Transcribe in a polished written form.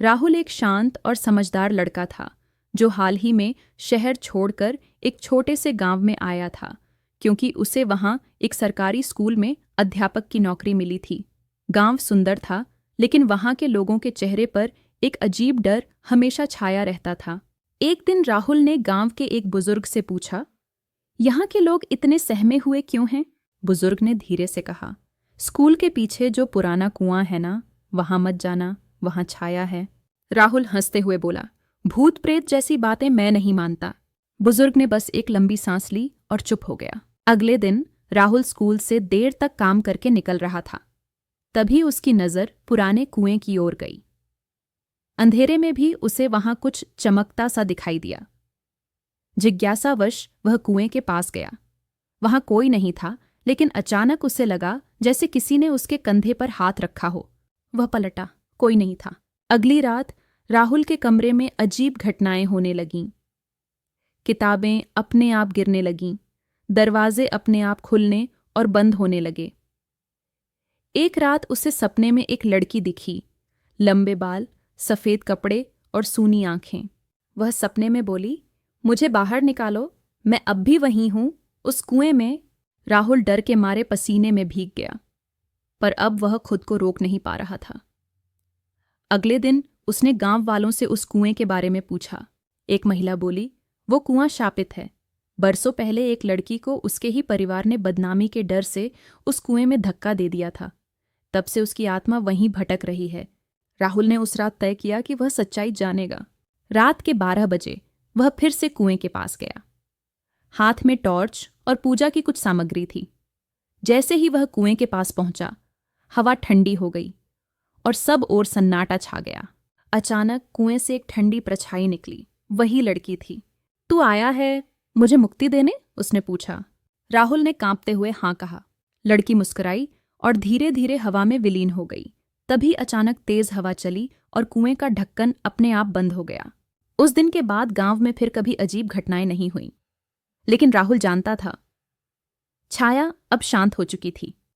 राहुल एक शांत और समझदार लड़का था जो हाल ही में शहर छोड़कर एक छोटे से गांव में आया था क्योंकि उसे वहां एक सरकारी स्कूल में अध्यापक की नौकरी मिली थी। गांव सुंदर था, लेकिन वहां के लोगों के चेहरे पर एक अजीब डर हमेशा छाया रहता था। एक दिन राहुल ने गांव के एक बुजुर्ग से पूछा, यहाँ के लोग इतने सहमे हुए क्यों हैं? बुजुर्ग ने धीरे से कहा, स्कूल के पीछे जो पुराना कुआं है ना, वहां मत जाना, वहां छाया है। राहुल हंसते हुए बोला, भूत प्रेत जैसी बातें मैं नहीं मानता। बुजुर्ग ने बस एक लंबी सांस ली और चुप हो गया। अगले दिन राहुल स्कूल से देर तक काम करके निकल रहा था। तभी उसकी नज़र पुराने कुएं की ओर गई। अंधेरे में भी उसे वहां कुछ चमकता सा दिखाई दिया। जिज्ञासावश वह कुएं के पास गया। वहां कोई नहीं था, लेकिन अचानक उसे लगा जैसे किसी ने उसके कंधे पर हाथ रखा हो। वह पलटा, कोई नहीं था। अगली रात राहुल के कमरे में अजीब घटनाएं होने लगीं। किताबें अपने आप गिरने लगीं, दरवाजे अपने आप खुलने और बंद होने लगे। एक रात उसे सपने में एक लड़की दिखी, लंबे बाल, सफ़ेद कपड़े और सूनी आंखें। वह सपने में बोली, मुझे बाहर निकालो, मैं अब भी वहीं हूं, उस कुएं में। राहुल डर के मारे पसीने में भीग गया, पर अब वह खुद को रोक नहीं पा रहा था। अगले दिन उसने गांव वालों से उस कुएं के बारे में पूछा। एक महिला बोली, वो कुआं शापित है। बरसों पहले एक लड़की को उसके ही परिवार ने बदनामी के डर से उस कुएं में धक्का दे दिया था। तब से उसकी आत्मा वहीं भटक रही है। राहुल ने उस रात तय किया कि वह सच्चाई जानेगा। रात के 12 बजे वह फिर से कुएं के पास गया। हाथ में टॉर्च और पूजा की कुछ सामग्री थी। जैसे ही वह कुएं के पास पहुंचा, हवा ठंडी हो गई और सब ओर सन्नाटा छा गया। अचानक कुएं से एक ठंडी परछाई निकली। वही लड़की थी। तू आया है मुझे मुक्ति देने? उसने पूछा। राहुल ने कांपते हुए हाँ कहा। लड़की मुस्कुराई और धीरे धीरे हवा में विलीन हो गई। तभी अचानक तेज हवा चली और कुएं का ढक्कन अपने आप बंद हो गया। उस दिन के बाद गांव में फिर कभी अजीब घटनाएं नहीं हुईं। लेकिन राहुल जानता था, छाया अब शांत हो चुकी थी।